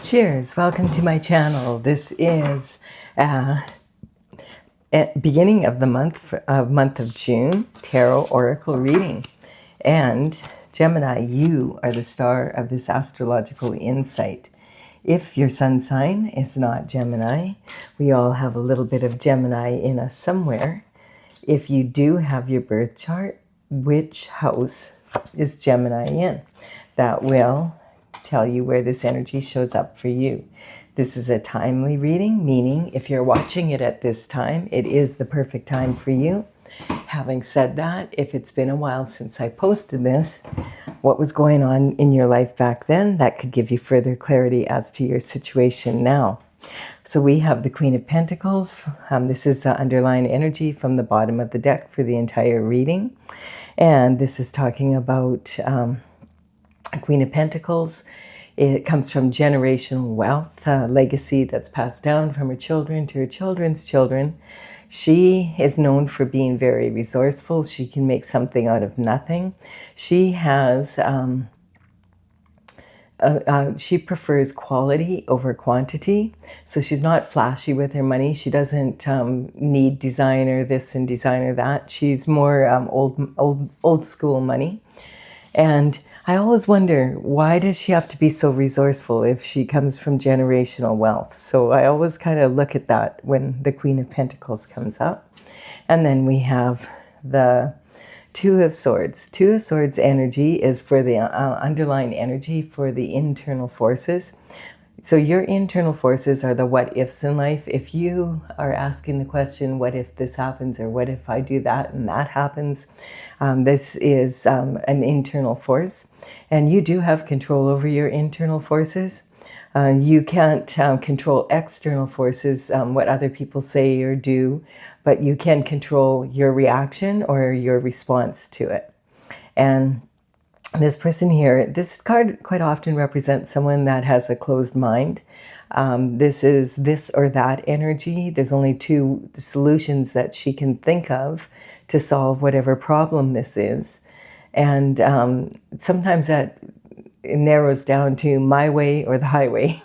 Cheers, welcome to my channel. This is beginning of the month of June tarot oracle reading. And Gemini, you are the star of this astrological insight. If your sun sign is not Gemini, we all have a little bit of Gemini in us somewhere. If you do have your birth chart, which house is Gemini in? That will tell you where this energy shows up for you. This is a timely reading, meaning if you're watching it at this time, it is the perfect time for you. Having said that, if it's been a while since I posted this, what was going on in your life back then, that could give you further clarity as to your situation now. So we have the Queen of Pentacles. This is the underlying energy from the bottom of the deck for the entire reading. And this is talking about Queen of Pentacles. It comes from generational wealth, legacy that's passed down from her children to her children's children. She is known for being very resourceful. She can make something out of nothing. She has, she prefers quality over quantity. So she's not flashy with her money. She doesn't need designer this and designer that. She's more old school money. And I always wonder, why does she have to be so resourceful if she comes from generational wealth? So I always kind of look at that when the Queen of Pentacles comes up. And then we have the Two of Swords. Two of Swords energy is for the underlying energy for the internal forces. So your internal forces are the what ifs in life. If you are asking the question, what if this happens, or what if I do that and that happens, this is an internal force. And you do have control over your internal forces. You can't control external forces, what other people say or do, but you can control your reaction or your response to it. And this person here, this card quite often represents someone that has a closed mind. This is this or that energy. There's only two solutions that she can think of to solve whatever problem this is. And sometimes that it narrows down to my way or the highway.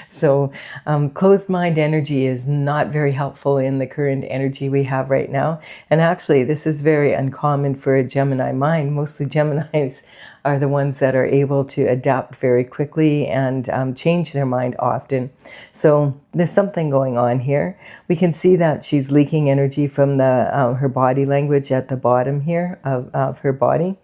So closed mind energy is not very helpful in the current energy we have right now. And actually, this is very uncommon for a Gemini mind. Mostly Geminis are the ones that are able to adapt very quickly and change their mind often. So there's something going on here. We can see that she's leaking energy from the her body language at the bottom here of her body.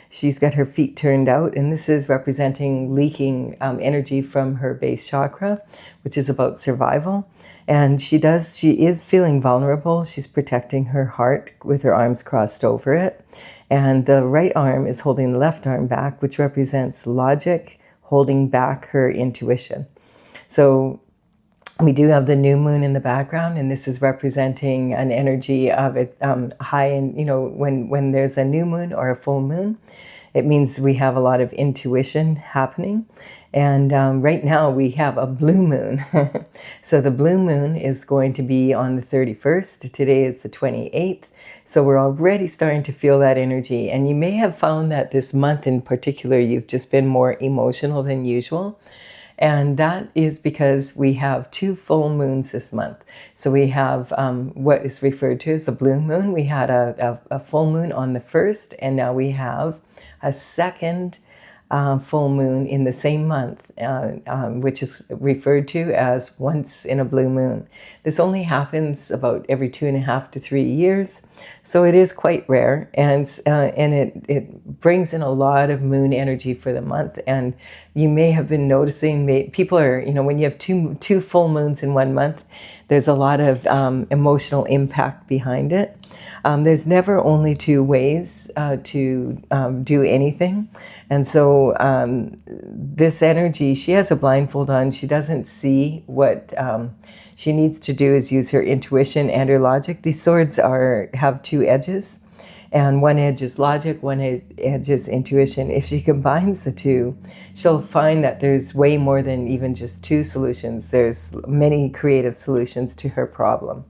She's got her feet turned out, and this is representing leaking energy from her base chakra, which is about survival. And she is feeling vulnerable. She's protecting her heart with her arms crossed over it. And the right arm is holding the left arm back, which represents logic, holding back her intuition. So we do have the new moon in the background, and this is representing an energy of it high in, when there's a new moon or a full moon, it means we have a lot of intuition happening. And right now we have a blue moon. So the blue moon is going to be on the 31st. Today is the 28th. So we're already starting to feel that energy. And you may have found that this month in particular, you've just been more emotional than usual. And that is because we have two full moons this month. So we have what is referred to as the blue moon. We had a full moon on the 1st, and now we have a second full moon in the same month, which is referred to as once in a blue moon. This only happens about every 2.5 to 3 years, so it is quite rare, and it brings in a lot of moon energy for the month. And you may have been noticing, people are, when you have two full moons in 1 month, there's a lot of emotional impact behind it. There's never only two ways to do anything. And so this energy, she has a blindfold on. She doesn't see what she needs to do is use her intuition and her logic. These swords have two edges. And one edge is logic, one edge is intuition. If she combines the two, she'll find that there's way more than even just two solutions. There's many creative solutions to her problem.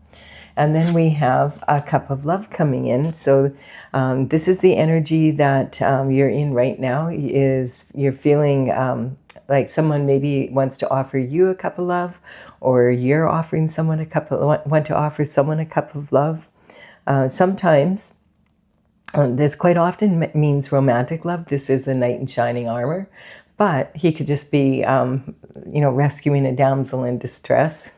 And then we have a cup of love coming in. So this is the energy that you're in right now. You're feeling like someone maybe wants to offer you a cup of love, or you're offering someone want to offer someone a cup of love. Sometimes this quite often means romantic love. This is the knight in shining armor, but he could just be, rescuing a damsel in distress.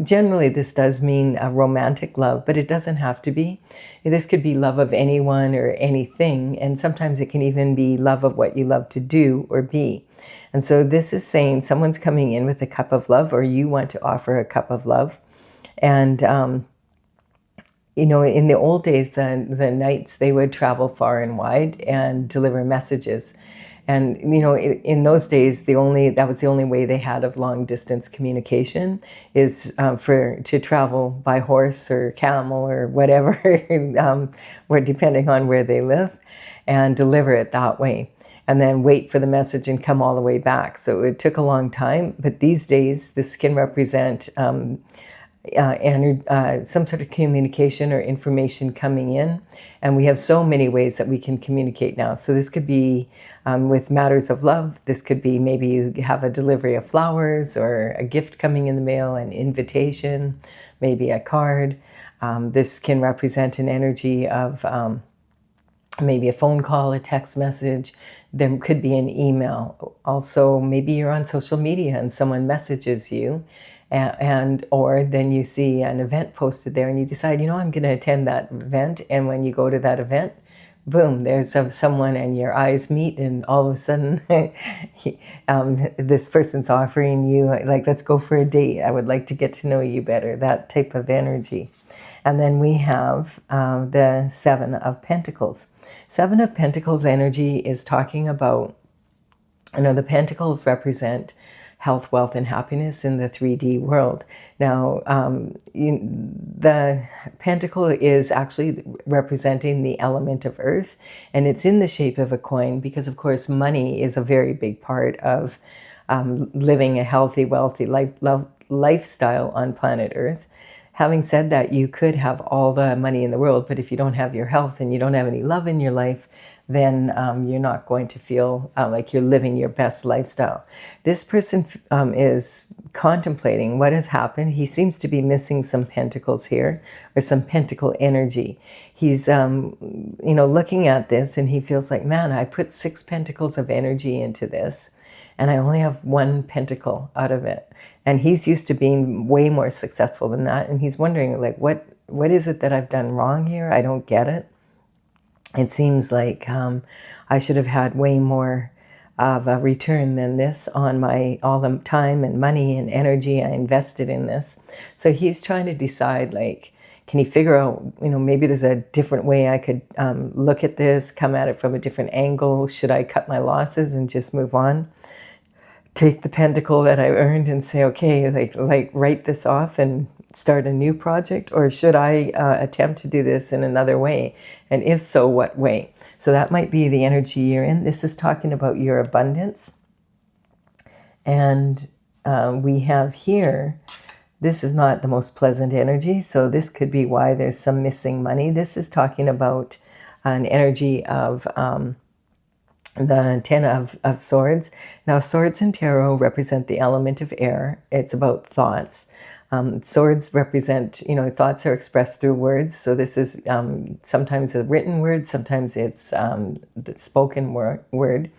Generally, this does mean a romantic love, but it doesn't have to be. This could be love of anyone or anything, and sometimes it can even be love of what you love to do or be. And so this is saying someone's coming in with a cup of love, or you want to offer a cup of love. And in the old days, the knights, they would travel far and wide and deliver messages. And, in those days, that was the only way they had of long distance communication is to travel by horse or camel or whatever, depending on where they live, and deliver it that way. And then wait for the message and come all the way back. So it took a long time. But these days, this can represent some sort of communication or information coming in. And we have so many ways that we can communicate now. So this could be with matters of love. This could be maybe you have a delivery of flowers or a gift coming in the mail, an invitation, maybe a card. This can represent an energy of maybe a phone call, a text message. There could be an email. Also, maybe you're on social media and someone messages you, or then you see an event posted there and you decide, I'm going to attend that event. And when you go to that event, boom, there's someone and your eyes meet, and all of a sudden this person's offering you, like, let's go for a date. I would like to get to know you better, that type of energy. And then we have the Seven of Pentacles. Seven of Pentacles energy is talking about, the pentacles represent health, wealth, and happiness in the 3D world. Now, the pentacle is actually representing the element of earth, and it's in the shape of a coin because, of course, money is a very big part of living a healthy, wealthy lifestyle on planet Earth. Having said that, you could have all the money in the world, but if you don't have your health and you don't have any love in your life, then you're not going to feel like you're living your best lifestyle. This person is contemplating what has happened. He seems to be missing some pentacles here, or some pentacle energy. He's, looking at this and he feels like, man, I put 6 pentacles of energy into this, and I only have 1 pentacle out of it. And he's used to being way more successful than that. And he's wondering, like, what is it that I've done wrong here? I don't get it. It seems like I should have had way more of a return than this on all the time and money and energy I invested in this. So he's trying to decide, like, can he figure out, maybe there's a different way I could look at this, come at it from a different angle? Should I cut my losses and just move on? Take the pentacle that I earned and say, okay, like write this off and start a new project? Or should I attempt to do this in another way? And if so, what way? So that might be the energy you're in. This is talking about your abundance. And we have here, this is not the most pleasant energy. So this could be why there's some missing money. This is talking about an energy of the 10 of Swords. Now, Swords in Tarot represent the element of air. It's about thoughts. Swords represent, thoughts are expressed through words. So this is sometimes a written word, sometimes it's the spoken word.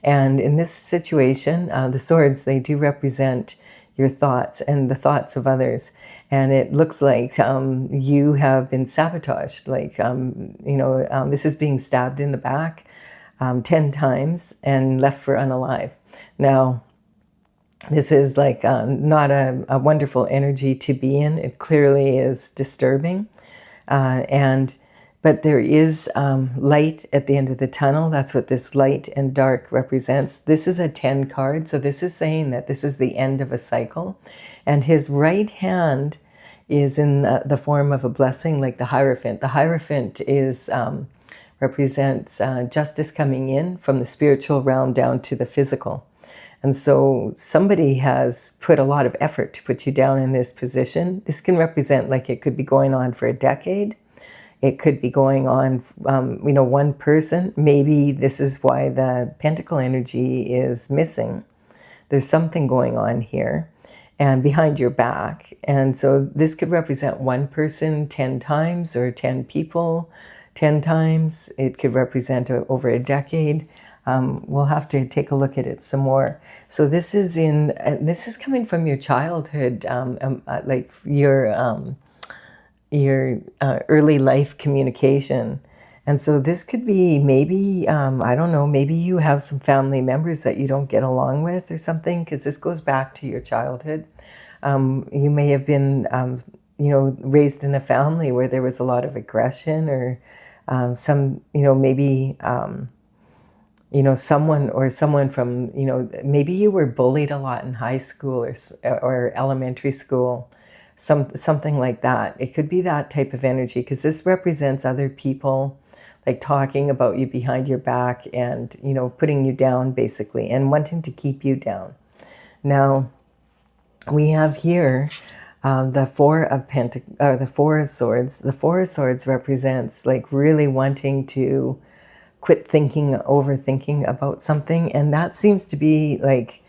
And in this situation, the swords, they do represent your thoughts and the thoughts of others. And it looks like you have been sabotaged. Like, this is being stabbed in the back 10 times and left for unalive. Now, this is like not a wonderful energy to be in. It clearly is disturbing. But there is light at the end of the tunnel. That's what this light and dark represents. This is a 10 card. So this is saying that this is the end of a cycle. And his right hand is in the form of a blessing, like the Hierophant. The Hierophant is represents justice coming in from the spiritual realm down to the physical. And so somebody has put a lot of effort to put you down in this position. This can represent, like, it could be going on for a decade. It could be going on, you know, one person. Maybe this is why the pentacle energy is missing. There's something going on here and behind your back. And so this could represent one person 10 times or 10 people 10 times. It could represent over a decade. We'll have to take a look at it some more. So this is this is coming from your childhood, like your early life communication. And so this could be maybe, I don't know, maybe you have some family members that you don't get along with or something, because this goes back to your childhood. You may have been, you know, raised in a family where there was a lot of aggression, or some, you know, maybe, you know, someone from, you know, maybe you were bullied a lot in high school or elementary school. Something like that. It could be that type of energy, because this represents other people, like talking about you behind your back and, you know, putting you down basically and wanting to keep you down. Now, we have here the Four of Swords. The Four of Swords represents like really wanting to quit overthinking about something, and that seems to be like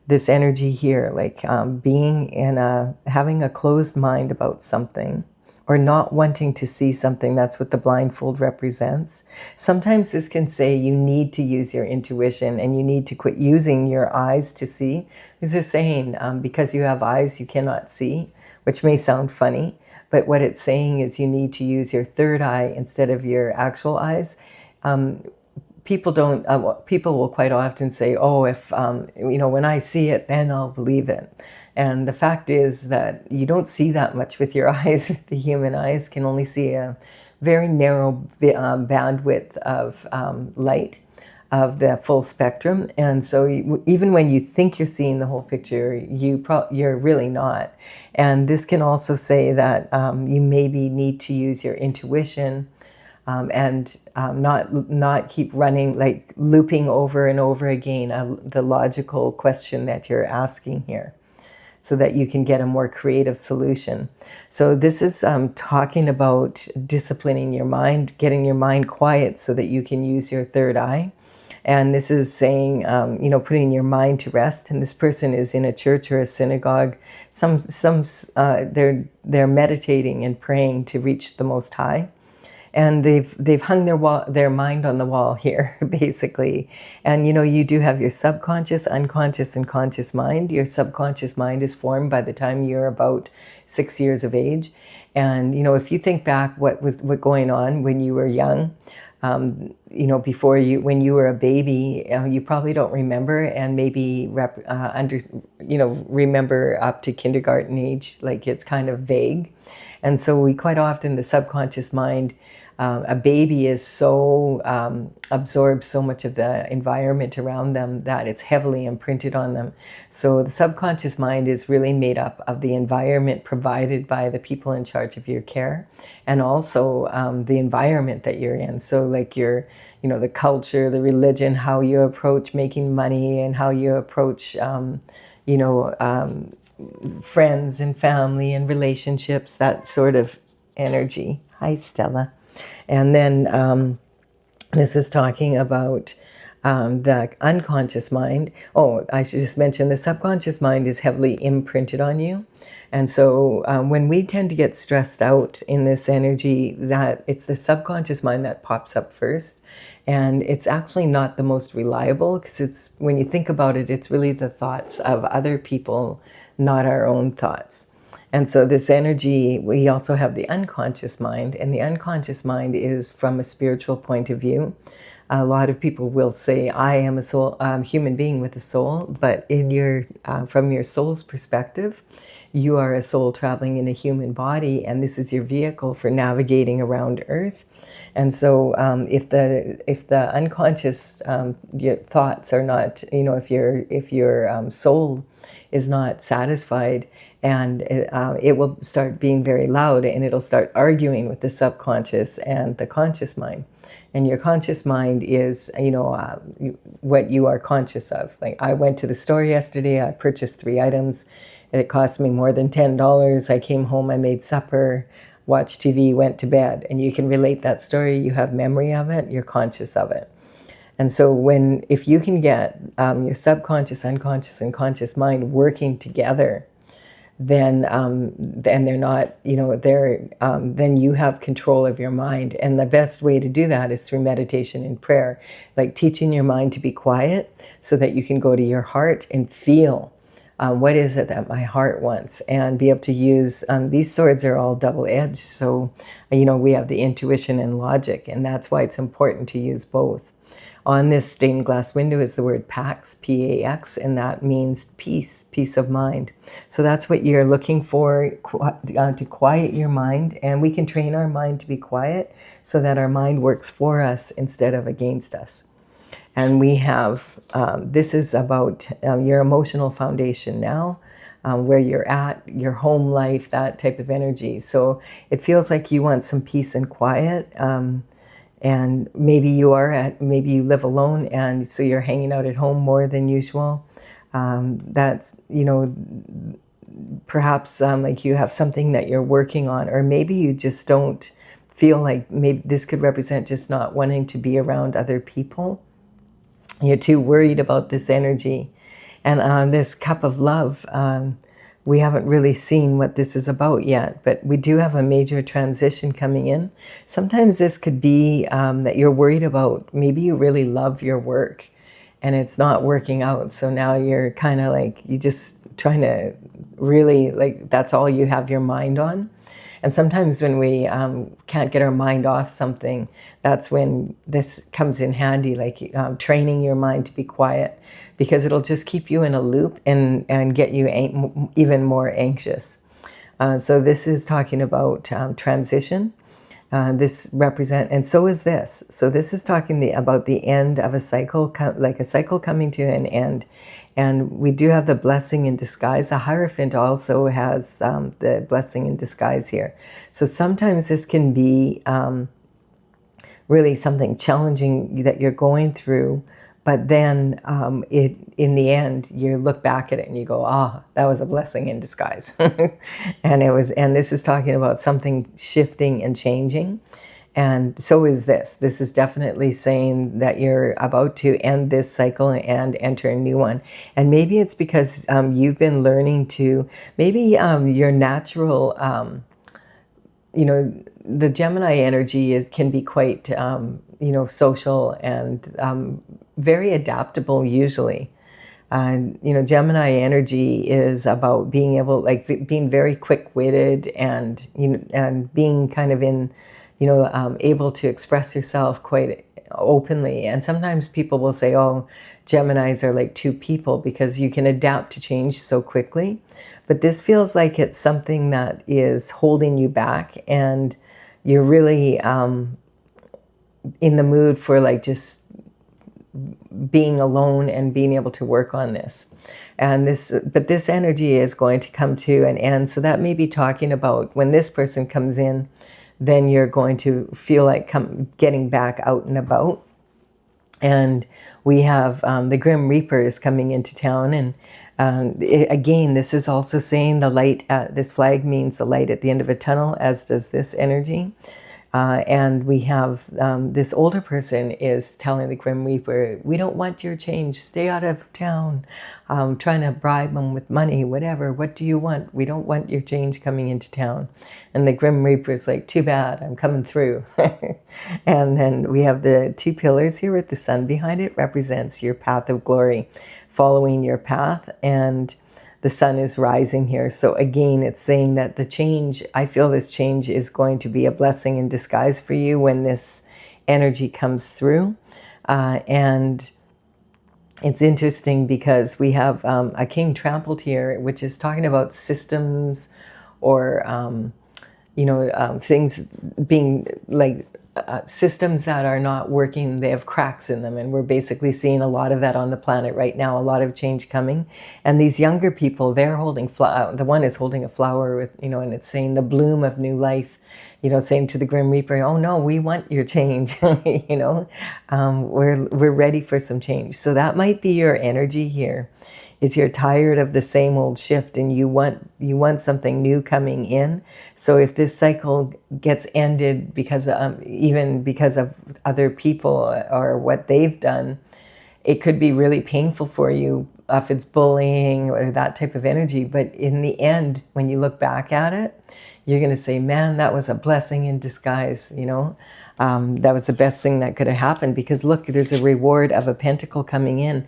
this energy here, like having a closed mind about something, or not wanting to see something. That's what the blindfold represents. Sometimes this can say you need to use your intuition and you need to quit using your eyes to see. This is saying because you have eyes you cannot see, which may sound funny, but what it's saying is you need to use your third eye instead of your actual eyes. People will quite often say, oh, if, you know, when I see it, then I'll believe it. And the fact is that you don't see that much with your eyes. The human eyes can only see a very narrow bandwidth of light, of the full spectrum. And so even when you think you're seeing the whole picture, you're really not. And this can also say that you maybe need to use your intuition, and not keep running, like looping over and over again the logical question that you're asking here, so that you can get a more creative solution. So this is talking about disciplining your mind, getting your mind quiet so that you can use your third eye. And this is saying, you know, putting your mind to rest. And this person is in a church or a synagogue. They're meditating and praying to reach the Most High. And they've hung their mind on the wall here, basically. And, you know, you do have your subconscious, unconscious, and conscious mind. Your subconscious mind is formed by the time you're about 6 years of age. And, you know, if you think back what going on when you were young, you know, when you were a baby, you probably don't remember, and maybe remember up to kindergarten age, like it's kind of vague. And so we quite often, the subconscious mind, a baby is so absorbs so much of the environment around them that it's heavily imprinted on them. So the subconscious mind is really made up of the environment provided by the people in charge of your care, and also the environment that you're in. So like the culture, the religion, how you approach making money, and how you approach, friends and family and relationships, that sort of energy. Hi, Stella. And then this is talking about the unconscious mind. Oh, I should just mention the subconscious mind is heavily imprinted on you. And so when we tend to get stressed out in this energy, that it's the subconscious mind that pops up first. And it's actually not the most reliable, because when you think about it, it's really the thoughts of other people, not our own thoughts. And so this energy, we also have the unconscious mind, and the unconscious mind is from a spiritual point of view. A lot of people will say, I am a soul, human being with a soul, but from your soul's perspective, you are a soul traveling in a human body, and this is your vehicle for navigating around Earth. And so if the unconscious your thoughts are not, if your soul is not satisfied, and it will start being very loud, and it'll start arguing with the subconscious and the conscious mind. And your conscious mind is, what you are conscious of. Like, I went to the store yesterday, I purchased 3 items, and it cost me more than $10. I came home, I made supper, watched TV, went to bed, and you can relate that story. You have memory of it. You're conscious of it. And so if you can get your subconscious, unconscious, and conscious mind working together, then they're not, then you have control of your mind. And the best way to do that is through meditation and prayer, like teaching your mind to be quiet so that you can go to your heart and feel what is it that my heart wants, and be able to use, these swords are all double-edged. So, we have the intuition and logic, and that's why it's important to use both. On this stained glass window is the word Pax, P-A-X, and that means peace of mind. So that's what you're looking for, to quiet your mind. And we can train our mind to be quiet so that our mind works for us instead of against us. And we have, this is about your emotional foundation now, where you're at, your home life, that type of energy. So it feels like you want some peace and quiet. And maybe you live alone, and so you're hanging out at home more than usual. That's, perhaps like you have something that you're working on, or maybe you just don't feel like, maybe this could represent just not wanting to be around other people. You're too worried about this energy. And this cup of love, we haven't really seen what this is about yet, but we do have a major transition coming in. Sometimes this could be that you're worried about, maybe you really love your work and it's not working out. So now you're kind of like, you just trying to really, like, that's all you have your mind on. And sometimes when we can't get our mind off something, that's when this comes in handy, like training your mind to be quiet, because it'll just keep you in a loop and get you even more anxious. So this is talking about transition. This represent, and so is this. So this is talking about the end of a cycle, like a cycle coming to an end. And we do have the blessing in disguise. The Hierophant also has the blessing in disguise here. So sometimes this can be really something challenging that you're going through, but then in the end, you look back at it and you go, that was a blessing in disguise. and this is talking about something shifting and changing. And so is this. This is definitely saying that you're about to end this cycle and enter a new one. And maybe it's because you've been learning to, maybe your natural, the Gemini energy can be quite, social and very adaptable usually. Gemini energy is about being able, like being very quick-witted and being kind of in, able to express yourself quite openly. And sometimes people will say, Geminis are like two people, because you can adapt to change so quickly. But this feels like it's something that is holding you back, and you're really in the mood for like just being alone and being able to work on this. But this energy is going to come to an end. So that may be talking about when this person comes in, then you're going to feel like getting back out and about. And we have the Grim Reaper is coming into town. And again, this is also saying the light, this flag means the light at the end of a tunnel, as does this energy. And we have this older person is telling the Grim Reaper, we don't want your change, stay out of town, trying to bribe them with money, whatever. What do you want? We don't want your change coming into town. And the Grim Reaper's like, too bad, I'm coming through. And then we have the two pillars here with the sun behind it, represents your path of glory, following your path, and the sun is rising here. So again, it's saying that the change, I feel this change is going to be a blessing in disguise for you when this energy comes through. And it's interesting because we have a king trampled here, which is talking about systems or, things being like systems that are not working, they have cracks in them. And we're basically seeing a lot of that on the planet right now, a lot of change coming. And these younger people, they're holding, the one is holding a flower with, and it's saying the bloom of new life, saying to the Grim Reaper, oh no, we want your change, we're ready for some change. So that might be your energy here, is you're tired of the same old shift and you want something new coming in. So if this cycle gets ended because even because of other people or what they've done, it could be really painful for you if it's bullying or that type of energy. But in the end, when you look back at it, you're going to say, man, that was a blessing in disguise, you know. That was the best thing that could have happened, because look, there's a reward of a pentacle coming in.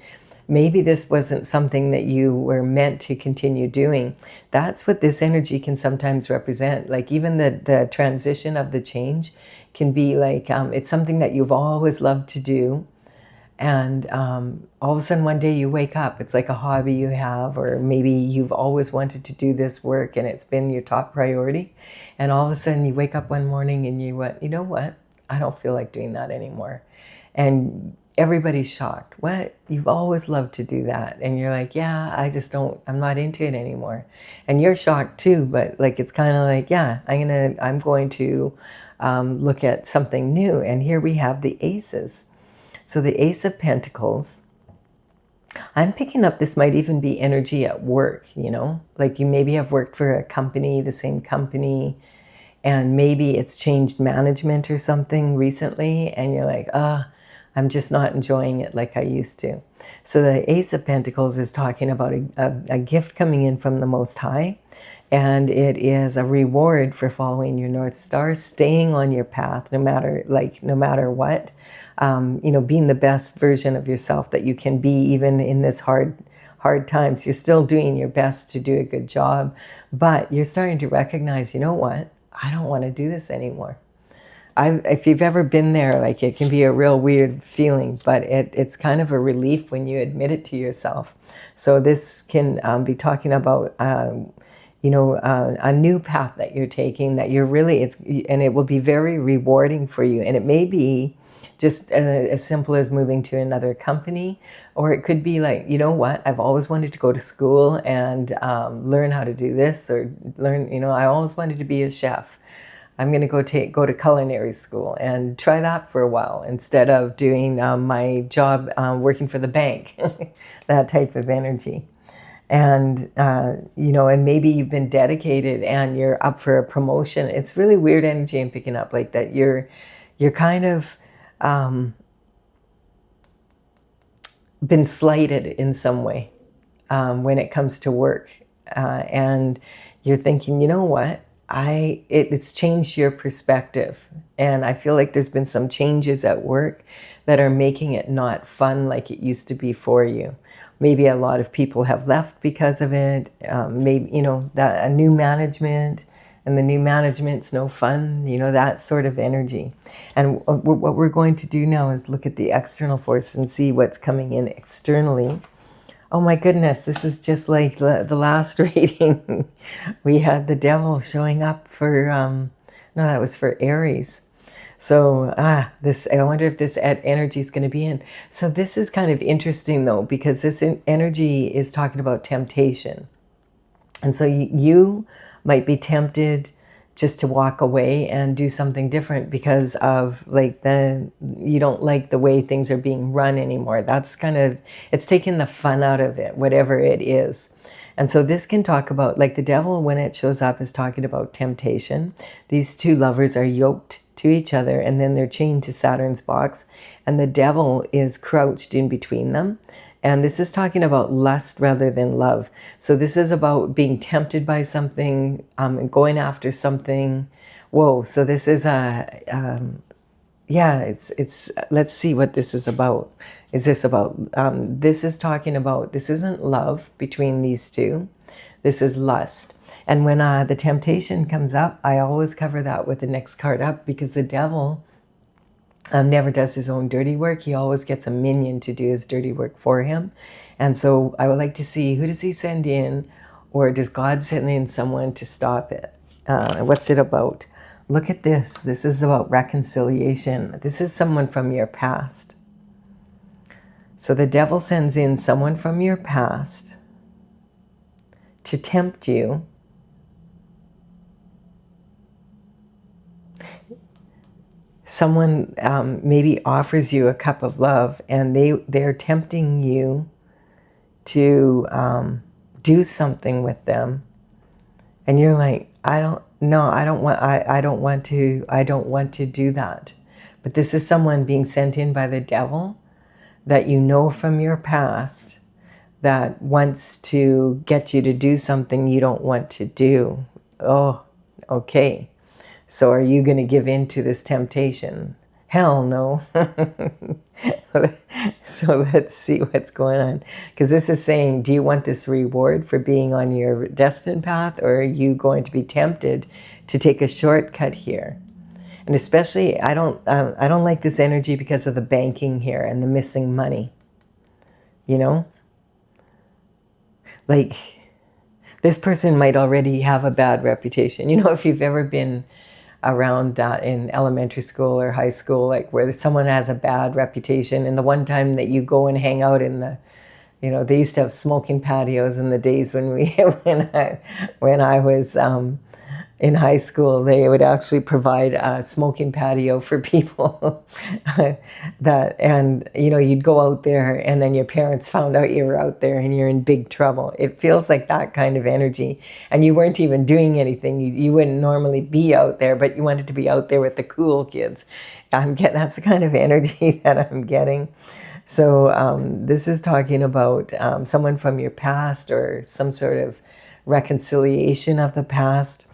Maybe this wasn't something that you were meant to continue doing. That's what this energy can sometimes represent. Like even the transition of the change can be like, it's something that you've always loved to do. And all of a sudden one day you wake up, it's like a hobby you have, or maybe you've always wanted to do this work and it's been your top priority. And all of a sudden you wake up one morning and you went, you know what? I don't feel like doing that anymore. And everybody's shocked. What? You've always loved to do that. And you're like, yeah, I'm not into it anymore. And you're shocked too, but like, it's kind of like, yeah, I'm going to look at something new. And here we have the aces. So the Ace of Pentacles, I'm picking up this might even be energy at work, you know, like you maybe have worked for a company, the same company, and maybe it's changed management or something recently, and you're like, I'm just not enjoying it like I used to. So the Ace of Pentacles is talking about a gift coming in from the Most High, and it is a reward for following your North Star, staying on your path, no matter what, you know, being the best version of yourself that you can be, even in this hard times. You're still doing your best to do a good job, but you're starting to recognize, you know what? I don't want to do this anymore. If you've ever been there, like it can be a real weird feeling, but it's kind of a relief when you admit it to yourself. So this can be talking about, you know, a new path that you're taking, that you're really, and it will be very rewarding for you. And it may be just as simple as moving to another company, or it could be like, you know what, I've always wanted to go to school and learn how to do this, or learn, you know, I always wanted to be a chef. I'm going to go to culinary school and try that for a while instead of doing my job working for the bank, that type of energy. And, you know, and maybe you've been dedicated and you're up for a promotion. It's really weird energy I'm picking up, like that you're kind of been slighted in some way when it comes to work. And you're thinking, you know what? It's changed your perspective. And I feel like there's been some changes at work that are making it not fun like it used to be for you. Maybe a lot of people have left because of it. Maybe, you know, that a new management, and the new management's no fun, you know, that sort of energy. And what we're going to do now is look at the external forces and see what's coming in externally. Oh my goodness, this is just like the last reading. We had the devil showing up for, no, that was for Aries. So, I wonder if this energy is going to be in. So this is kind of interesting though, because this energy is talking about temptation. And so you might be tempted just to walk away and do something different because of like you don't like the way things are being run anymore. That's kind of, it's taking the fun out of it, whatever it is. And so this can talk about, like the devil, when it shows up, is talking about temptation. These two lovers are yoked to each other, and then they're chained to Saturn's box, and the devil is crouched in between them. And this is talking about lust rather than love. So this is about being tempted by something, and going after something. Whoa, so this is let's see what this is about. Is this about, this is talking about, this isn't love between these two. This is lust. And when the temptation comes up, I always cover that with the next card up, because the devil never does his own dirty work. He always gets a minion to do his dirty work for him. And so I would like to see, who does he send in, or does God send in someone to stop it? What's it about? Look at this. This is about reconciliation. This is someone from your past. So the devil sends in someone from your past to tempt you. Someone maybe offers you a cup of love, and they're tempting you to do something with them, and you're like, I don't want to do that. But this is someone being sent in by the devil that you know from your past that wants to get you to do something you don't want to do. Oh, okay. So are you going to give in to this temptation? Hell no. So let's see what's going on. Because this is saying, do you want this reward for being on your destined path, or are you going to be tempted to take a shortcut here? And especially, I don't like this energy because of the banking here and the missing money. You know? Like, this person might already have a bad reputation. You know, if you've ever been around that in elementary school or high school, like where someone has a bad reputation, and the one time that you go and hang out in the, you know, they used to have smoking patios in the days when when I was in high school. They would actually provide a smoking patio for people and you know, you'd go out there and then your parents found out you were out there and you're in big trouble. It feels like that kind of energy, and you weren't even doing anything. You wouldn't normally be out there, but you wanted to be out there with the cool kids. That's the kind of energy that I'm getting. So this is talking about someone from your past, or some sort of reconciliation of the past.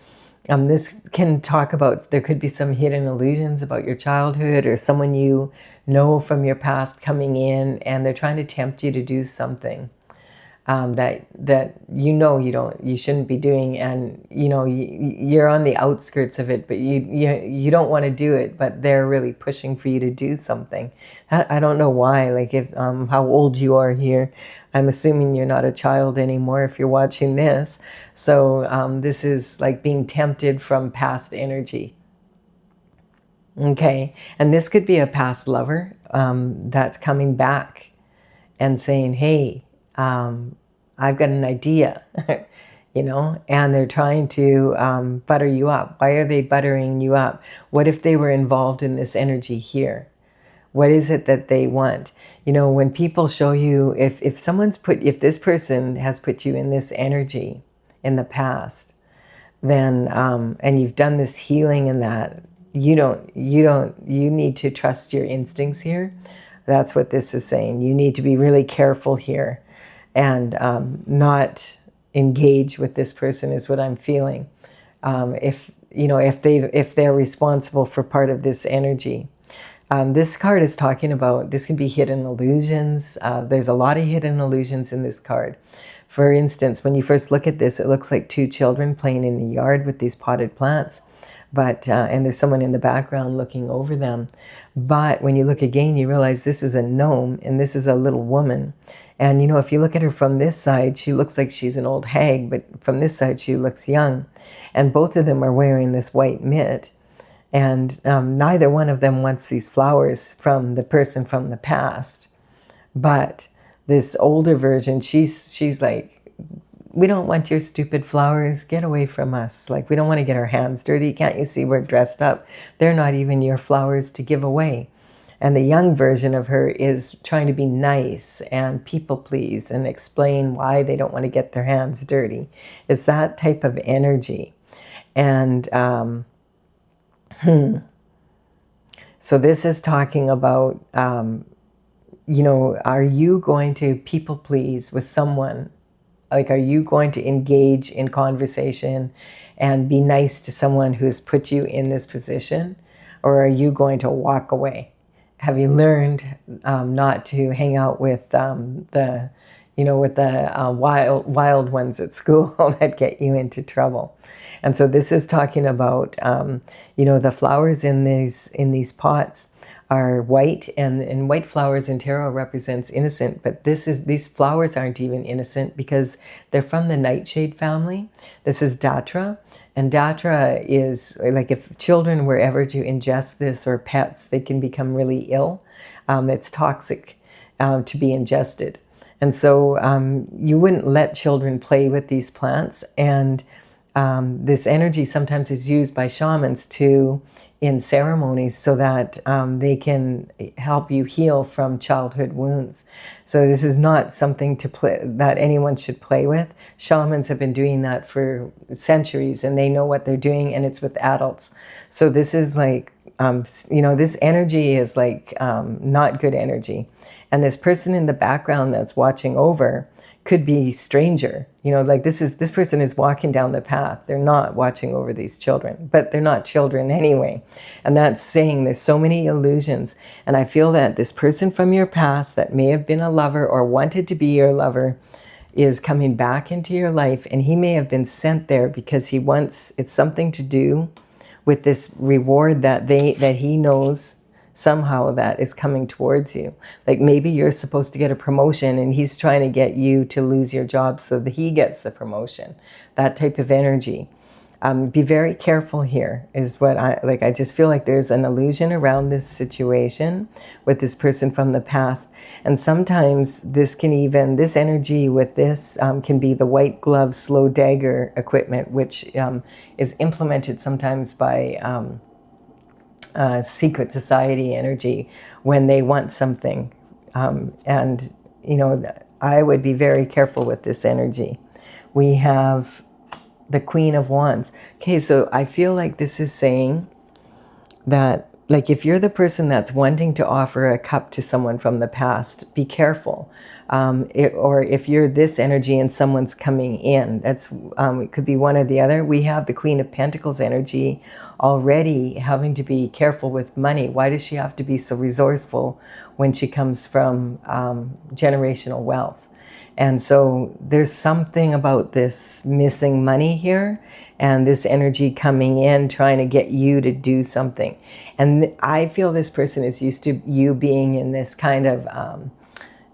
This can talk about, there could be some hidden illusions about your childhood, or someone you know from your past coming in, and they're trying to tempt you to do something that you shouldn't be doing, and you know you're on the outskirts of it, but you don't want to do it, but they're really pushing for you to do something. I don't know why. Like, if how old you are here, I'm assuming you're not a child anymore if you're watching this. So this is like being tempted from past energy. Okay, and this could be a past lover that's coming back and saying, hey, I've got an idea, you know, and they're trying to butter you up. Why are they buttering you up? What if they were involved in this energy here? What is it that they want? You know, when people show you, if this person has put you in this energy in the past, then, and you've done this healing in that, you need to trust your instincts here. That's what this is saying. You need to be really careful here and not engage with this person, is what I'm feeling. If they're responsible for part of this energy. This card is talking about, this can be hidden illusions. There's a lot of hidden illusions in this card. For instance, when you first look at this, it looks like two children playing in a yard with these potted plants. But and there's someone in the background looking over them. But when you look again, you realize this is a gnome and this is a little woman. And you know, if you look at her from this side, she looks like she's an old hag, but from this side, she looks young. And both of them are wearing this white mitt. And neither one of them wants these flowers from the person from the past. But this older version, she's like, we don't want your stupid flowers. Get away from us. Like, we don't want to get our hands dirty. Can't you see we're dressed up? They're not even your flowers to give away. And the young version of her is trying to be nice and people please and explain why they don't want to get their hands dirty. It's that type of energy. And so this is talking about, you know, are you going to people please with someone? Like, are you going to engage in conversation and be nice to someone who's put you in this position? Or are you going to walk away? Have you learned not to hang out with the wild ones at school that get you into trouble? And so this is talking about, you know, the flowers in these pots are white, and white flowers in tarot represents innocent, but these flowers aren't even innocent because they're from the nightshade family. This is Datra, and Datra is like, if children were ever to ingest this, or pets, they can become really ill. It's toxic to be ingested. And so you wouldn't let children play with these plants, and this energy sometimes is used by shamans to in ceremonies so that they can help you heal from childhood wounds. So this is not something to play, that anyone should play with. Shamans have been doing that for centuries, and they know what they're doing, and it's with adults. So this is like, you know, this energy is like not good energy. And this person in the background that's watching over could be stranger. You know, like this person is walking down the path. They're not watching over these children, but they're not children anyway. And that's saying there's so many illusions. And I feel that this person from your past that may have been a lover or wanted to be your lover is coming back into your life, and he may have been sent there because he wants, it's something to do with this reward that he knows somehow that is coming towards you. Like maybe you're supposed to get a promotion and he's trying to get you to lose your job so that he gets the promotion. That type of energy. Be very careful here is what I just feel like there's an illusion around this situation with this person from the past. And sometimes this energy with this can be the white glove slow dagger equipment, which is implemented sometimes by secret society energy when they want something. And, you know, I would be very careful with this energy. We have the Queen of Wands. Okay, so I feel like this is saying that, like, if you're the person that's wanting to offer a cup to someone from the past, be careful. Or if you're this energy and someone's coming in, that's it could be one or the other. We have the Queen of Pentacles energy already having to be careful with money. Why does she have to be so resourceful when she comes from generational wealth? And so there's something about this missing money here and this energy coming in, trying to get you to do something. And I feel this person is used to you being in this kind of,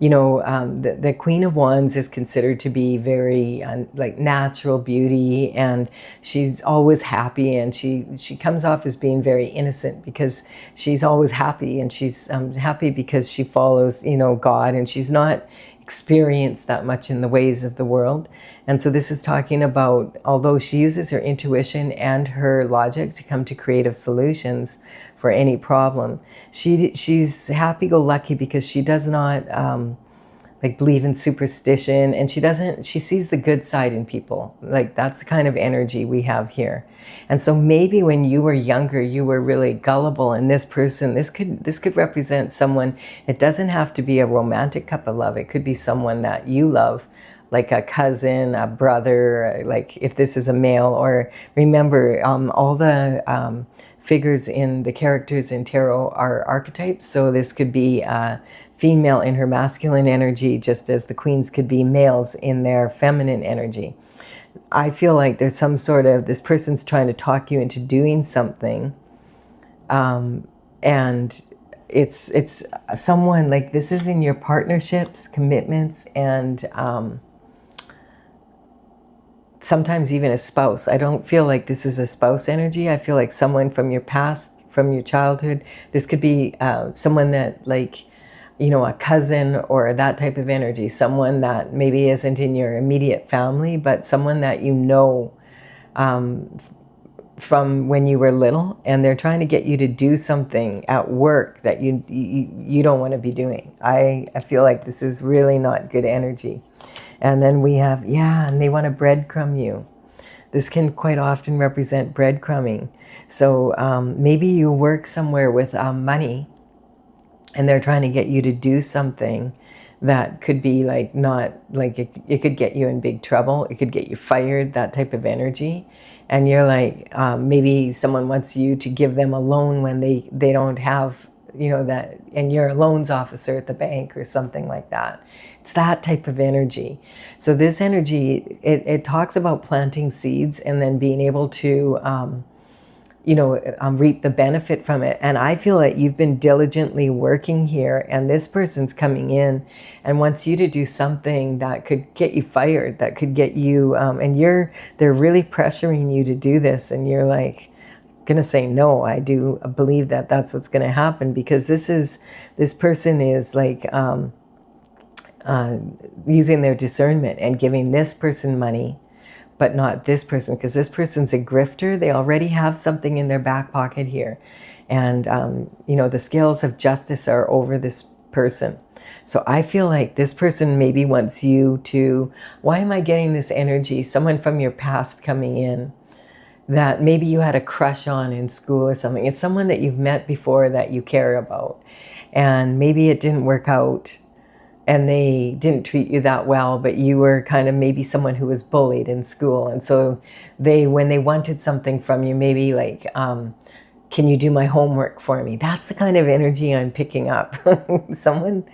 the Queen of Wands is considered to be very like natural beauty, and she's always happy, and she comes off as being very innocent because she's always happy, and she's happy because she follows, God, and she's not experienced that much in the ways of the world. And so this is talking about, although she uses her intuition and her logic to come to creative solutions for any problem, she's happy-go-lucky because she does not believe in superstition, and she sees the good side in people. Like, that's the kind of energy we have here. And so maybe when you were younger, you were really gullible, and this person, this could represent someone. It doesn't have to be a romantic cup of love. It could be someone that you love, like a cousin, a brother, like if this is a male. Or remember, all the figures in the characters in tarot are archetypes. So this could be female in her masculine energy, just as the queens could be males in their feminine energy. I feel like there's some sort of, this person's trying to talk you into doing something, and it's someone, like, this is in your partnerships, commitments, and sometimes even a spouse. I don't feel like this is a spouse energy. I feel like someone from your past, from your childhood. This could be someone that, like, a cousin or that type of energy, someone that maybe isn't in your immediate family, but someone that from when you were little, and they're trying to get you to do something at work that you don't want to be doing. I feel like this is really not good energy. And then we have, and they want to breadcrumb you. This can quite often represent breadcrumbing. So maybe you work somewhere with money, and they're trying to get you to do something that could be like, not like, it could get you in big trouble. It could get you fired, that type of energy. And you're like, maybe someone wants you to give them a loan when they don't have, that, and you're a loans officer at the bank or something like that. It's that type of energy. So this energy, it talks about planting seeds and then being able to, reap the benefit from it. And I feel that you've been diligently working here, and this person's coming in and wants you to do something that could get you fired, that could get you, and they're really pressuring you to do this, and you're like, gonna say, no, I do believe that that's what's gonna happen, because this person is like using their discernment and giving this person money. but not this person, because this person's a grifter. They already have something in their back pocket here. And, you know, the scales of justice are over this person. So I feel like this person maybe wants you to, why am I getting this energy? Someone from your past coming in that maybe you had a crush on in school or something. It's someone that you've met before that you care about. And maybe it didn't work out and they didn't treat you that well, but you were kind of maybe someone who was bullied in school. And so when they wanted something from you, maybe like, can you do my homework for me? That's the kind of energy I'm picking up. Someone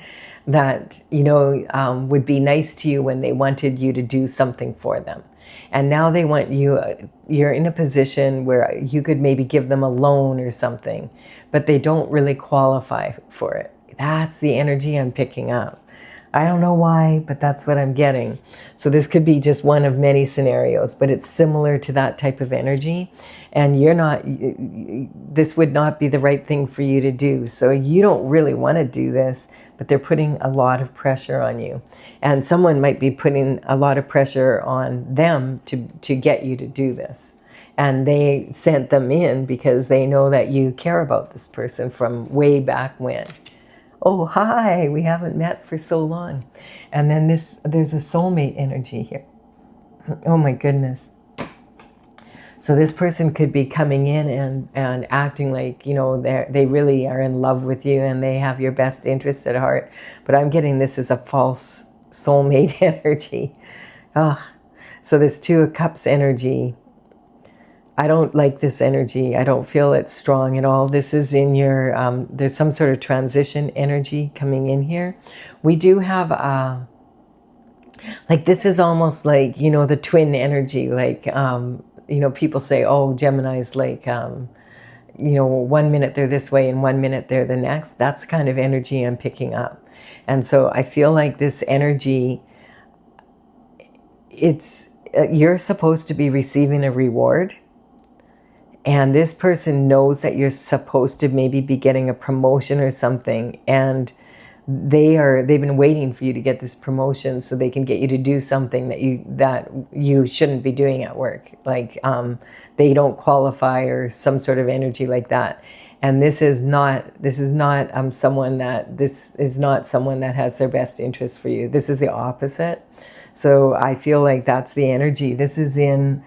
that, you know, would be nice to you when they wanted you to do something for them. And now they want you, you're in a position where you could maybe give them a loan or something, but they don't really qualify for it. That's the energy I'm picking up. I don't know why, but that's what I'm getting. So this could be just one of many scenarios, but it's similar to that type of energy. And you're not, this would not be the right thing for you to do. So you don't really want to do this, but they're putting a lot of pressure on you. And someone might be putting a lot of pressure on them to get you to do this. And they sent them in because they know that you care about this person from way back when. Oh, hi, we haven't met for so long. And then there's a soulmate energy here. Oh my goodness. So this person could be coming in and acting like, you know, they really are in love with you and they have your best interests at heart. But I'm getting this as a false soulmate energy. So this Two of Cups energy, I don't like this energy. I don't feel it's strong at all. This is in your, there's some sort of transition energy coming in here. We do have, like this is almost like, you know, the twin energy. Like, you know, people say, oh, Gemini's like, you know, 1 minute they're this way and 1 minute they're the next. That's the kind of energy I'm picking up. And so I feel like this energy, it's, you're supposed to be receiving a reward. And this person knows that you're supposed to maybe be getting a promotion or something. And they've been waiting for you to get this promotion so they can get you to do something that you shouldn't be doing at work. Like they don't qualify or some sort of energy like that. And this is not someone that has their best interest for you. This is the opposite. So I feel like that's the energy. This is in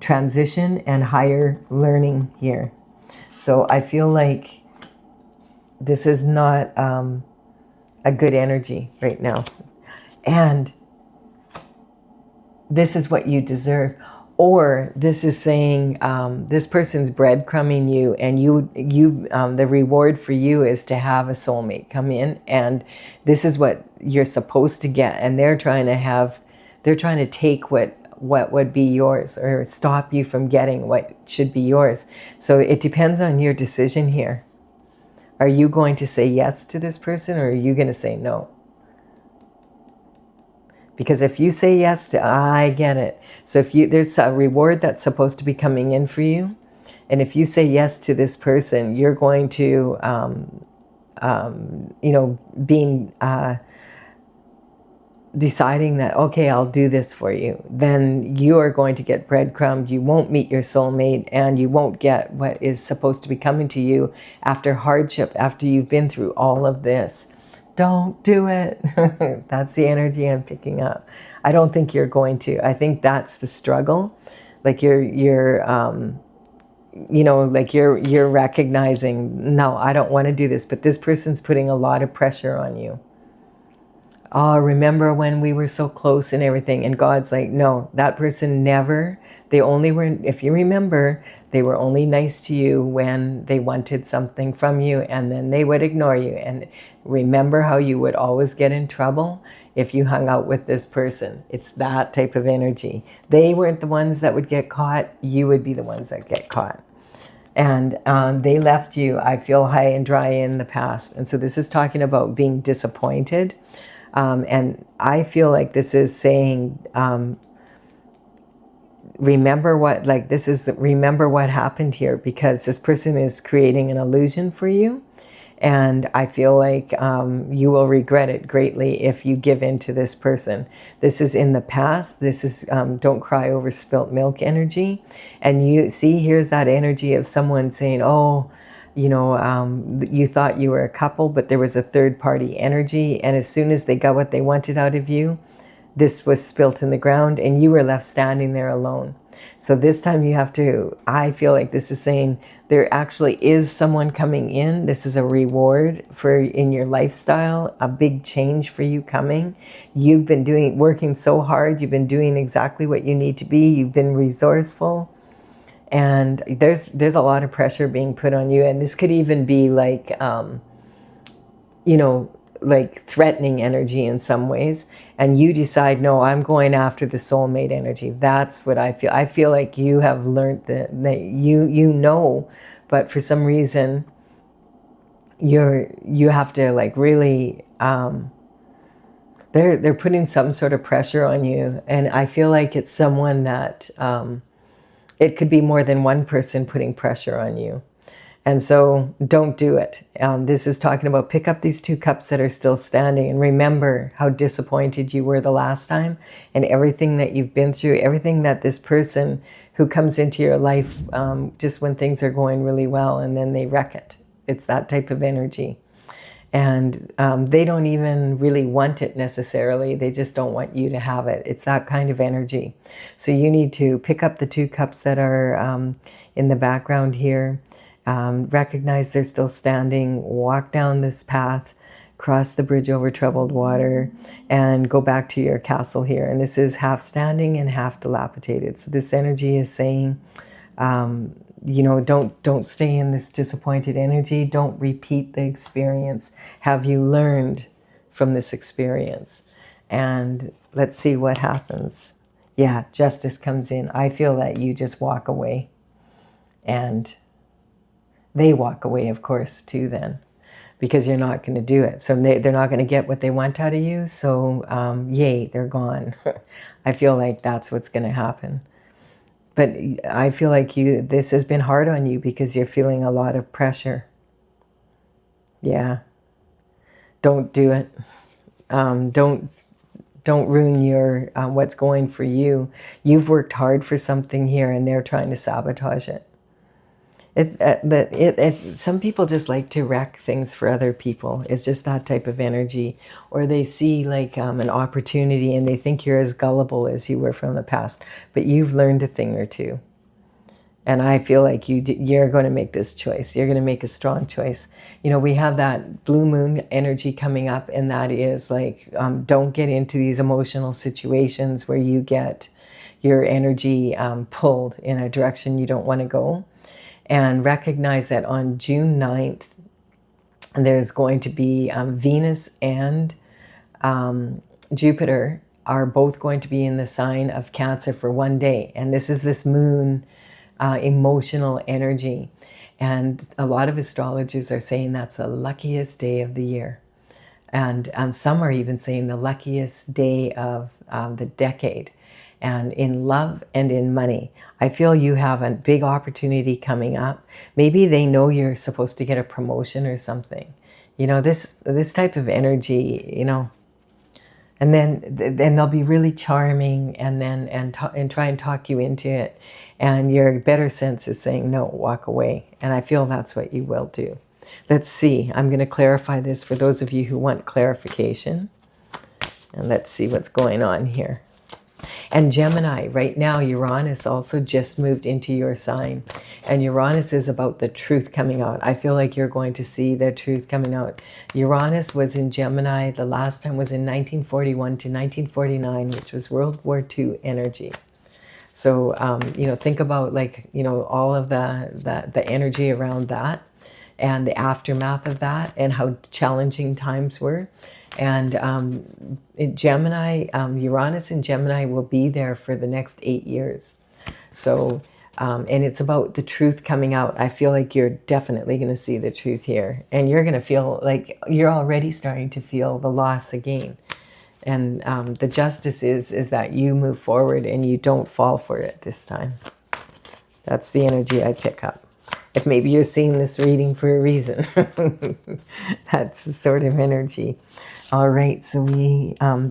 transition and higher learning here. So I feel like this is not a good energy right now. And this is what you deserve. Or this is saying this person's breadcrumbing you, and the reward for you is to have a soulmate come in, and this is what you're supposed to get. And they're trying to take what would be yours, or stop you from getting what should be yours. So it depends on your decision here. Are you going to say yes to this person, or are you going to say no? Because if you say yes I get it. So if there's a reward that's supposed to be coming in for you, and if you say yes to this person, you're going to, you know, being deciding that, okay, I'll do this for you, then you are going to get breadcrumbed. You won't meet your soulmate, and you won't get what is supposed to be coming to you after hardship, after you've been through all of this. Don't do it. That's the energy I'm picking up. I don't think you're going to. I think that's the struggle. Like you're you know, like you're recognizing, no, I don't want to do this, but this person's putting a lot of pressure on you. Oh, remember when we were so close and everything? And God's like, no, that person never, they only were, if you remember, they were only nice to you when they wanted something from you, and then they would ignore you. And remember how you would always get in trouble if you hung out with this person. It's that type of energy. They weren't the ones that would get caught. You would be the ones that get caught. And they left you, I feel, high and dry in the past. And so this is talking about being disappointed. And I feel like this is saying, remember what happened here, because this person is creating an illusion for you. And I feel like you will regret it greatly if you give in to this person. This is in the past. This is don't cry over spilt milk energy. And you see, here's that energy of someone saying, oh, you know, you thought you were a couple, but there was a third party energy. And as soon as they got what they wanted out of you, this was spilt in the ground and you were left standing there alone. So this time you have to, I feel like this is saying there actually is someone coming in. This is a reward for in your lifestyle, a big change for you coming. You've been working so hard. You've been doing exactly what you need to be. You've been resourceful. And there's a lot of pressure being put on you. And this could even be like, you know, like threatening energy in some ways. And you decide, no, I'm going after the soulmate energy. That's what I feel. I feel like you have learned that you know, but for some reason you have to like really, they're putting some sort of pressure on you. And I feel like it's someone that, it could be more than one person putting pressure on you. And so don't do it. This is talking about pick up these 2 cups that are still standing and remember how disappointed you were the last time and everything that you've been through, everything that this person who comes into your life just when things are going really well and then they wreck it. It's that type of energy. And they don't even really want it necessarily. They just don't want you to have it. It's that kind of energy. So you need to pick up the 2 cups that are in the background here. Recognize they're still standing, walk down this path, cross the bridge over troubled water, and go back to your castle here. And this is half standing and half dilapidated. So this energy is saying, you know, don't stay in this disappointed energy. Don't repeat the experience. Have you learned from this experience? And let's see what happens. Yeah, justice comes in. I feel that you just walk away. And they walk away, of course, too then, because you're not going to do it. So they're not going to get what they want out of you. So yay, they're gone. I feel like that's what's going to happen. But I feel like this has been hard on you because you're feeling a lot of pressure. Yeah. Don't do it. Don't ruin your what's going for you. You've worked hard for something here and they're trying to sabotage it. Some people just like to wreck things for other people. It's just that type of energy. Or they see like an opportunity and they think you're as gullible as you were from the past. But you've learned a thing or two. And I feel like you're going to make this choice. You're going to make a strong choice. You know, we have that blue moon energy coming up. And that is like, don't get into these emotional situations where you get your energy pulled in a direction you don't want to go. And recognize that on June 9th, there's going to be Venus and Jupiter are both going to be in the sign of Cancer for one day. And this is this moon emotional energy. And a lot of astrologers are saying that's the luckiest day of the year. And some are even saying the luckiest day of the decade. And in love and in money. I feel you have a big opportunity coming up. Maybe they know you're supposed to get a promotion or something. You know, this type of energy, you know. And then they'll be really charming and try and talk you into it. And your better sense is saying, no, walk away. And I feel that's what you will do. Let's see. I'm going to clarify this for those of you who want clarification. And let's see what's going on here. And Gemini, right now, Uranus also just moved into your sign. And Uranus is about the truth coming out. I feel like you're going to see the truth coming out. Uranus was in Gemini. The last time was in 1941 to 1949, which was World War II energy. So, you know, think about like, you know, all of the energy around that and the aftermath of that and how challenging times were. And in Gemini, Uranus in Gemini will be there for the next 8 years. So, and it's about the truth coming out. I feel like you're definitely going to see the truth here. And you're going to feel like you're already starting to feel the loss again. And the justice is that you move forward and you don't fall for it this time. That's the energy I pick up. if maybe you're seeing this reading for a reason. That's the sort of energy. All right, so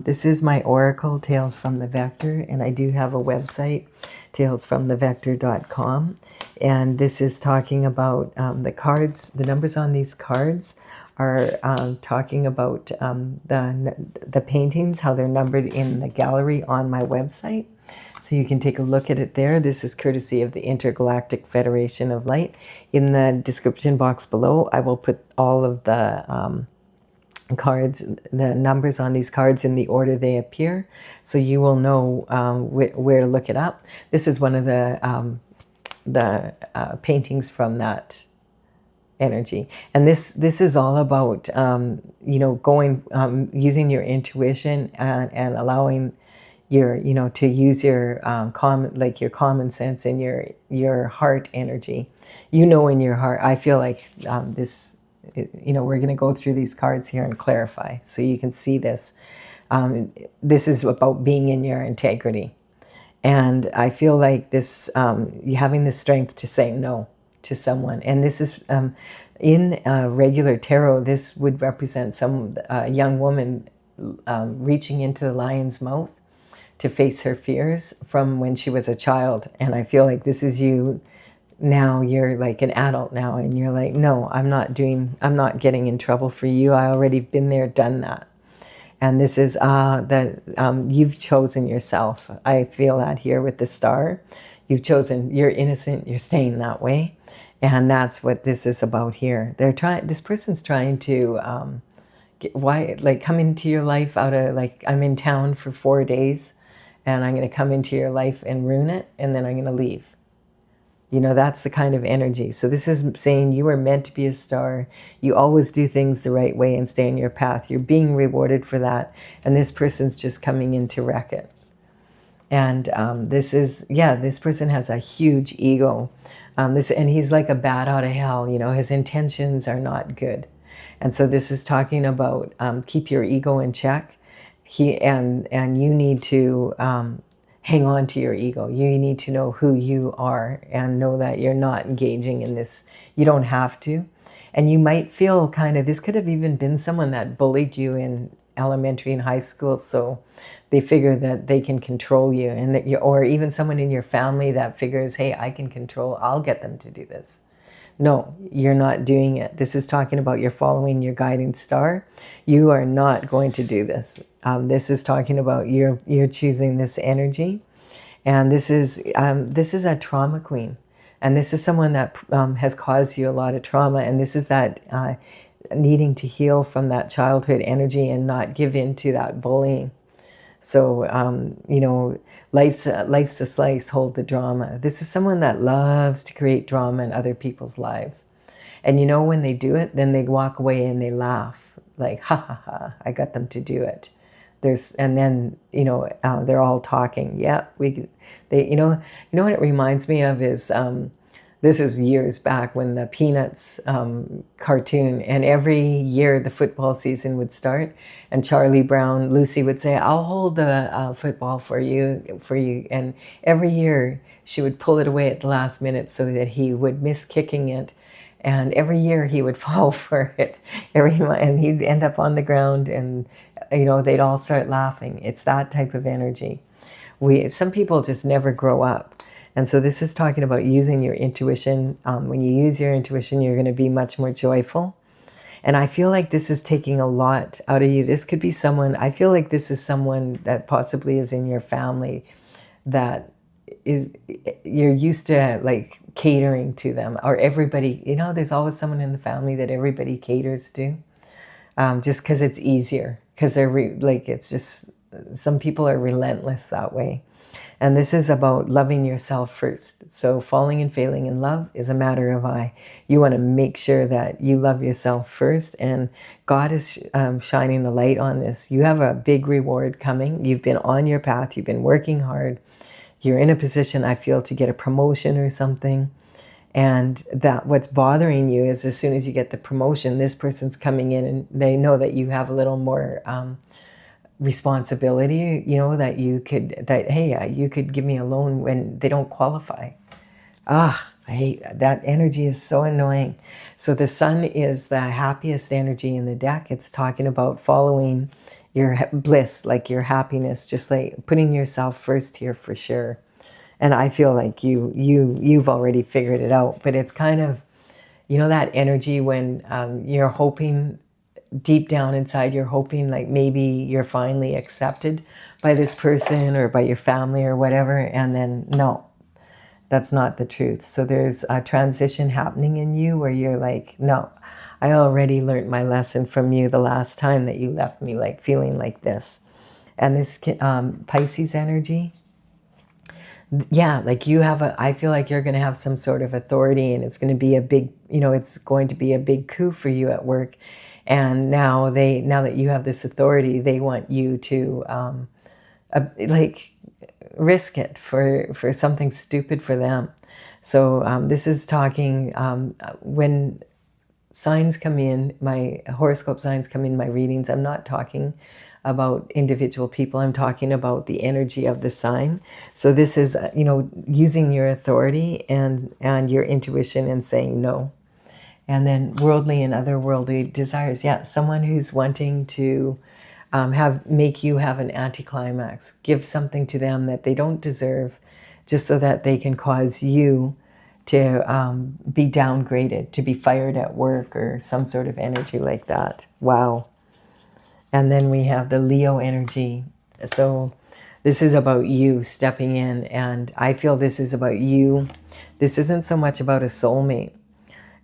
this is my oracle, Tales from the Vector, and I do have a website, talesfromthevector.com, and this is talking about the cards. The numbers on these cards are talking about the paintings, how they're numbered in the gallery on my website. So you can take a look at it there. This is courtesy of the Intergalactic Federation of Light. In the description box below, I will put all of the cards, the numbers on these cards in the order they appear, so you will know where to look it up. This is one of the paintings from that energy, and this is all about going using your intuition and allowing your to use your your common sense and your heart energy. In your heart, I feel like this. We're going to go through these cards here and clarify so you can see this. This is about being in your integrity. And I feel like this, having the strength to say no to someone. And this is, in regular tarot, this would represent some young woman reaching into the lion's mouth to face her fears from when she was a child. And I feel like this is you. Now you're like an adult now, and you're like, no, I'm not getting in trouble for you. I already been there, done that. And this is that you've chosen yourself. I feel that here with the star. You've chosen, you're innocent, you're staying that way. And that's what this is about here. This person's trying to come into your life out of, like, I'm in town for 4 days and I'm going to come into your life and ruin it, and then I'm going to leave. That's the kind of energy. So this is saying you are meant to be a star. You always do things the right way and stay on your path. You're being rewarded for that. And this person's just coming in to wreck it. And this person has a huge ego. And he's like a bat out of hell. His intentions are not good. And so this is talking about keep your ego in check. And you need to hang on to your ego. You need to know who you are and know that you're not engaging in this. You don't have to. And you might feel this could have even been someone that bullied you in elementary and high school, so they figure that they can control you, and that or even someone in your family that figures, hey, I'll get them to do this. No, you're not doing it. This is talking about you're following your guiding star. You are not going to do this. This is talking about you're choosing this energy, and this is a trauma queen, and this is someone that has caused you a lot of trauma, and this is that needing to heal from that childhood energy and not give in to that bullying. So life's a slice, hold the drama. This is someone that loves to create drama in other people's lives, and when they do it, then they walk away and they laugh like, ha ha ha, I got them to do it. And then they're all talking. Yeah, what it reminds me of is this is years back when the Peanuts cartoon, and every year the football season would start, and Charlie Brown, Lucy would say, I'll hold the football for you, and every year she would pull it away at the last minute so that he would miss kicking it. And every year he would fall for it, and he'd end up on the ground, and they'd all start laughing. It's that type of energy. Some people just never grow up. And so this is talking about using your intuition. When you use your intuition, you're going to be much more joyful. And I feel like this is taking a lot out of you. This could be someone, I feel like this is someone that possibly is in your family that you're used to like catering to them, or everybody, there's always someone in the family that everybody caters to, just because it's easier, because it's just, some people are relentless that way. And this is about loving yourself first. So falling and failing in love is a matter of you want to make sure that you love yourself first, and God is shining the light on this. You have a big reward coming. You've been on your path. You've been working hard. You're in a position, I feel, to get a promotion or something. And that what's bothering you is as soon as you get the promotion, this person's coming in and they know that you have a little more responsibility, that you could give me a loan when they don't qualify. I hate that energy is so annoying. So the sun is the happiest energy in the deck. It's talking about following your bliss, like your happiness, just like putting yourself first here for sure. And I feel like you've already figured it out. But it's kind of, you know, that energy when you're hoping deep down inside, you're hoping like maybe you're finally accepted by this person or by your family or whatever. And then no, that's not the truth. So there's a transition happening in you where you're like, no, I already learned my lesson from you the last time that you left me like feeling like this. And this Pisces energy, yeah, like you have I feel like you're going to have some sort of authority, and it's going to be a big, you know, it's going to be a big coup for you at work. And now that you have this authority, they want you to like risk it for something stupid for them. So this is talking when signs come in, my horoscope signs come in my readings, I'm not talking about individual people. I'm talking about the energy of the sign. So this is, you know, using your authority and your intuition and saying no. And then worldly and otherworldly desires. Yeah, someone who's wanting to make you have an anticlimax. Give something to them that they don't deserve, just so that they can cause you to be downgraded, to be fired at work or some sort of energy like that. Wow. And then we have the Leo energy. So this is about you stepping in, and I feel this is about you. This isn't so much about a soulmate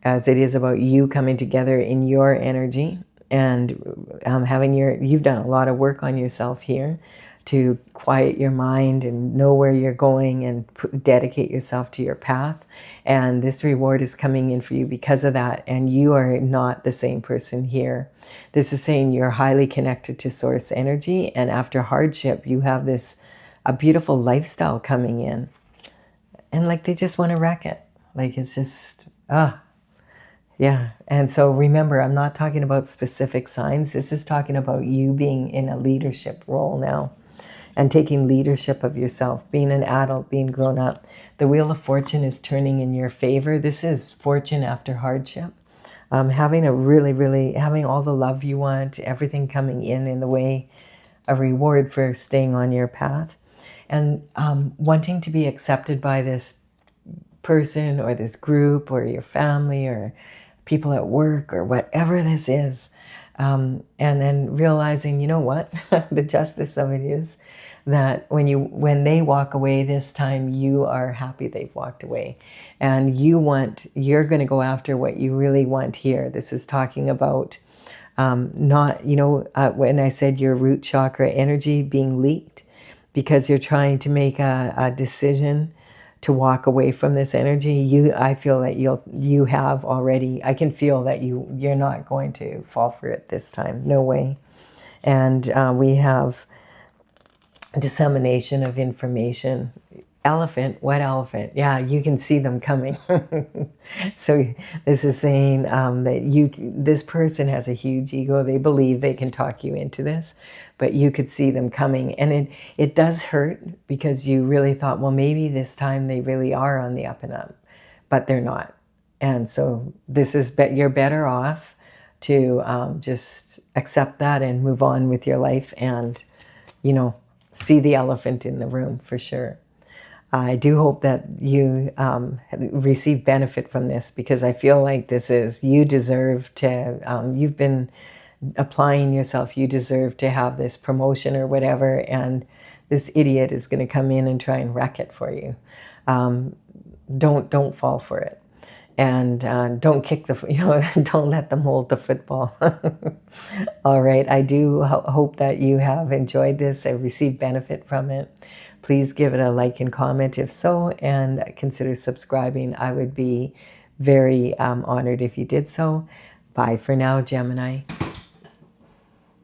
as it is about you coming together in your energy and you've done a lot of work on yourself here to quiet your mind and know where you're going and dedicate yourself to your path. And this reward is coming in for you because of that. And you are not the same person here. This is saying you're highly connected to source energy. And after hardship, you have a beautiful lifestyle coming in. And like they just want to wreck it. Like it's just, yeah. And so remember, I'm not talking about specific signs. This is talking about you being in a leadership role now and taking leadership of yourself, being an adult, being grown up. The Wheel of Fortune is turning in your favor. This is fortune after hardship. Having having all the love you want, everything coming in the way, a reward for staying on your path. And wanting to be accepted by this person or this group or your family or people at work or whatever this is. And then realizing, you know what, the justice of it is that when they walk away this time, you are happy they've walked away. And you're going to go after what you really want here. This is talking about not, when I said your root chakra energy being leaked because you're trying to make a decision to walk away from this energy, I feel that you have already, I can feel that you're not going to fall for it this time. No way. And we have dissemination of information. Elephant, what elephant? Yeah, you can see them coming. So this is saying that this person has a huge ego. They believe they can talk you into this, but you could see them coming. And it does hurt because you really thought, well, maybe this time they really are on the up and up, but they're not. And so you're better off to just accept that and move on with your life and, see the elephant in the room for sure. I do hope that you receive benefit from this because I feel like you deserve to, you've been applying yourself, you deserve to have this promotion or whatever, and this idiot is going to come in and try and wreck it for you. Don't fall for it. And don't kick don't let them hold the football. All right, I do hope that you have enjoyed this and received benefit from it. Please give it a like and comment if so, and consider subscribing. I would be very honored if you did so. Bye for now, Gemini.